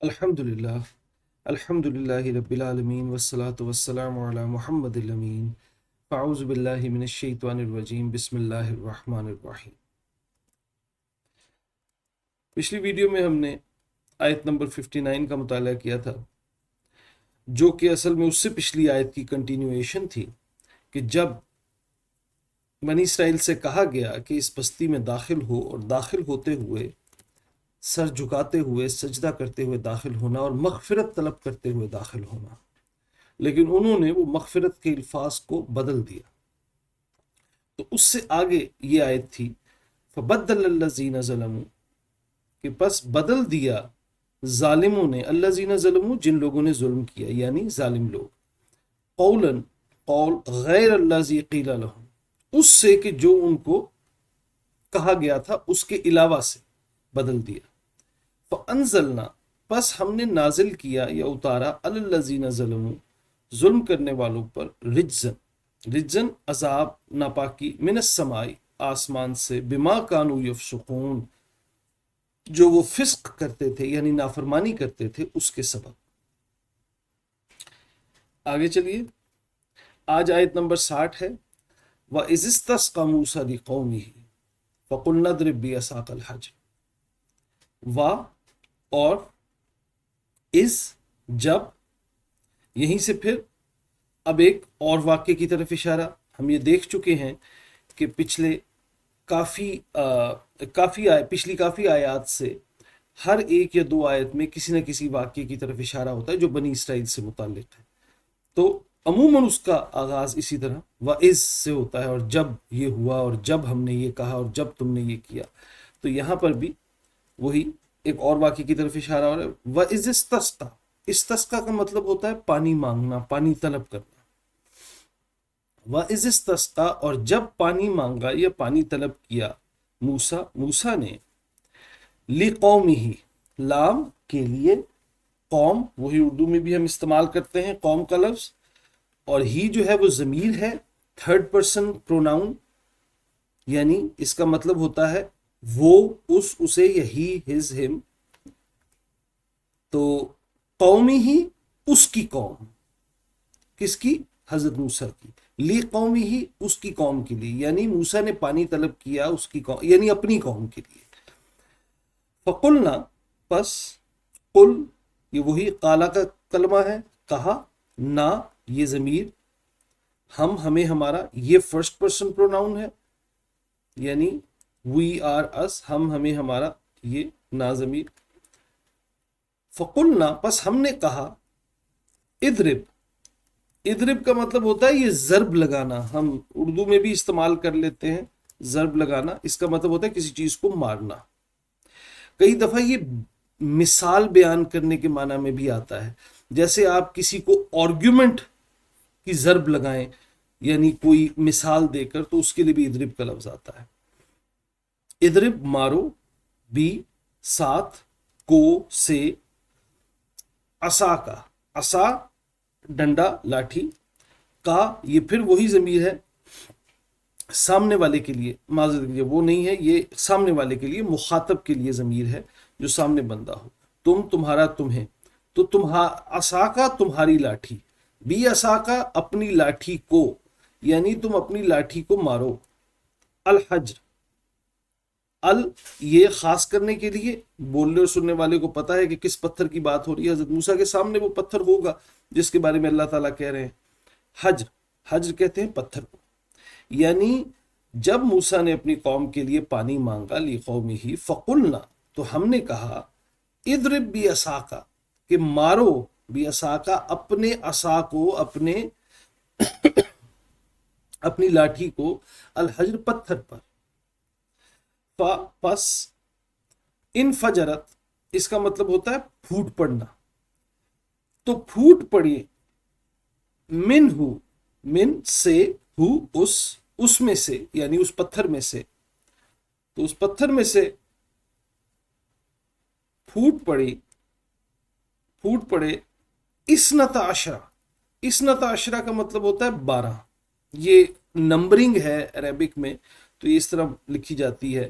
الحمدللہ الحمدللہ رب العالمین والصلاة والسلام علی محمد الامین فاعوذ باللہ من الشیطان الرجیم بسم اللہ الرحمن الرحیم۔ پچھلی ویڈیو میں ہم نے آیت نمبر 59 کا مطالعہ کیا تھا، جو کہ اصل میں اس سے پچھلی آیت کی کنٹینیویشن تھی کہ جب بنی اسرائیل سے کہا گیا کہ اس بستی میں داخل ہو اور داخل ہوتے ہوئے سر جھکاتے ہوئے سجدہ کرتے ہوئے داخل ہونا اور مغفرت طلب کرتے ہوئے داخل ہونا، لیکن انہوں نے وہ مغفرت کے الفاظ کو بدل دیا۔ تو اس سے آگے یہ آیت تھی فبدل الذین ظلموا، کہ پس بدل دیا ظالموں نے، الذین ظلموا جن لوگوں نے ظلم کیا یعنی ظالم لوگ، قول غیر الذی قیل لہم، اس سے کہ جو ان کو کہا گیا تھا اس کے علاوہ سے بدل دیا۔ فَأَنزَلْنَا، پس ہم نے نازل کیا یا اتارا عَلَى الَّذِينَ ظَلَمُوا، ظلم کرنے والوں پر، رجزن عذاب ناپاکی، من السماء آسمان سے، بما کانوا یفسقون جو وہ فسق کرتے تھے یعنی نافرمانی کرتے تھے اس کے سبب۔ آگے چلیے، آج آیت نمبر 60 ہے وَإِذِ اسْتَسْقَىٰ مُوسَىٰ لِقَوْمِهِ فَقُلْنَا اضْرِب بِّعَصَاكَ الْحَجَرَ، اور اس جب، یہیں سے پھر اب ایک اور واقعے کی طرف اشارہ۔ ہم یہ دیکھ چکے ہیں کہ پچھلی کافی آیات سے ہر ایک یا دو آیت میں کسی نہ کسی واقعے کی طرف اشارہ ہوتا ہے جو بنی اسرائیل سے متعلق ہے، تو عموماً اس کا آغاز اسی طرح وَإِذ سے ہوتا ہے، اور جب یہ ہوا اور جب ہم نے یہ کہا اور جب تم نے یہ کیا۔ تو یہاں پر بھی وہی ایک اور واقعے کی طرف اشارہ ہو رہا ہے۔ وَإِذِ اسْتَسْقَىٰ، استسقا کا مطلب ہوتا ہے پانی مانگنا، پانی طلب کرنا۔ وَإِذِ اسْتَسْقَىٰ، اور جب پانی مانگا یا پانی طلب کیا موسیٰ نے، لِقَوْمِهِ، لام کے لیے، قوم وہی اردو میں بھی ہم استعمال کرتے ہیں قوم کا لفظ، اور ہی جو ہے وہ ضمیر ہے، تھرڈ پرسن پروناؤن، یعنی اس کا مطلب ہوتا ہے وہ، اس، اسے، یا ہی، ہز، ہم۔ تو قومی ہی، اس کی قوم، کس کی؟ حضرت موسیٰ کی، لی قومی ہی، اس کی قوم کے لیے، یعنی موسیٰ نے پانی طلب کیا اس کی قوم یعنی اپنی قوم کے لیے۔ فقلنا، پس، قل یہ وہی قالا کا کلمہ ہے، کہا، نا یہ ضمیر، ہمیں، ہمارا، یہ فرسٹ پرسن پروناؤن ہے، یعنی وی آر اس، ہمیں، ہمارا، یہ نا ضمیر۔ فقلنا، پس ہم نے کہا، ادرب کا مطلب ہوتا ہے یہ ضرب لگانا، ہم اردو میں بھی استعمال کر لیتے ہیں ضرب لگانا، اس کا مطلب ہوتا ہے کسی چیز کو مارنا۔ کئی دفعہ یہ مثال بیان کرنے کے معنی میں بھی آتا ہے، جیسے آپ کسی کو آرگیومنٹ کی ضرب لگائیں یعنی کوئی مثال دے کر، تو اس کے لیے بھی ادرب کا لفظ آتا ہے۔ ادرب مارو، بھی ساتھ، کو سے، عصا کا، عصا ڈنڈا لاٹھی، کا یہ پھر وہی ضمیر ہے سامنے والے کے لیے، معذرت کے لیے وہ نہیں ہے، یہ سامنے والے کے لیے، مخاطب کے لیے ضمیر ہے جو سامنے بندہ ہو، تم، تمہارا، تمہیں، تو عصا کا تمہاری لاٹھی، بھی عصا کا اپنی لاٹھی کو، یعنی تم اپنی لاٹھی کو مارو، الحجر، یہ خاص کرنے کے لیے، بولنے اور سننے والے کو پتا ہے کہ کس پتھر کی بات ہو رہی ہے، حضرت موسیٰ کے سامنے وہ پتھر ہوگا جس کے بارے میں اللہ تعالیٰ کہہ رہے ہیں۔ حجر کہتے ہیں پتھر کو، یعنی جب موسیٰ نے اپنی قوم کے لیے پانی مانگا، لِقَوْمِهِ فَقُلْنَا، تو ہم نے کہا، اضرب بِعَصَاكَ، کہ مارو، بِعَصَاكَ اپنے عصا کو، اپنی لاٹھی کو، الحجر پتھر پر، پس، انفجرت، اس کا مطلب ہوتا ہے پھوٹ پڑنا، تو پھوٹ پڑی، من سے، اس میں سے، یعنی اس پتھر میں سے، تو اس پتھر میں سے پھوٹ پڑے، اسنتا عشرہ کا مطلب ہوتا ہے 12، یہ نمبرنگ ہے عربک میں، تو یہ اس طرح لکھی جاتی ہے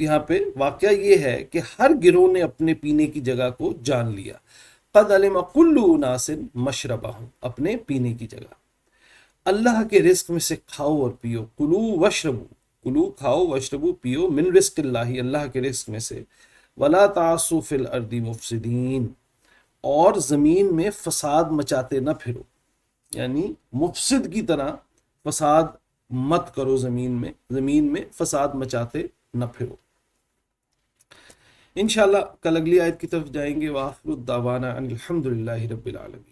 یہاں پہ واقعہ یہ ہے کہ ہر گروہ نے اپنے پینے کی جگہ کو جان لیا. قد علم کل اناس مشربہم، اپنے پینے کی جگہ. اللہ کے رزق میں سے کھاؤ اور پیو. کلو وشربو، کلو کھاؤ، وشربو پیو، من رزق اللہ، اللہ کے رزق میں سے. ولا تعصوا فی الارض مفسدین، اور زمین میں فساد مچاتے نہ پھرو، یعنی مفسد کی طرح فساد مت کرو زمین میں فساد مچاتے نہ پھرو. انشاءاللہ کل اگلی آیت کی طرف جائیں گے. وآخر الدعوانا ان الحمد للہ رب العالمین.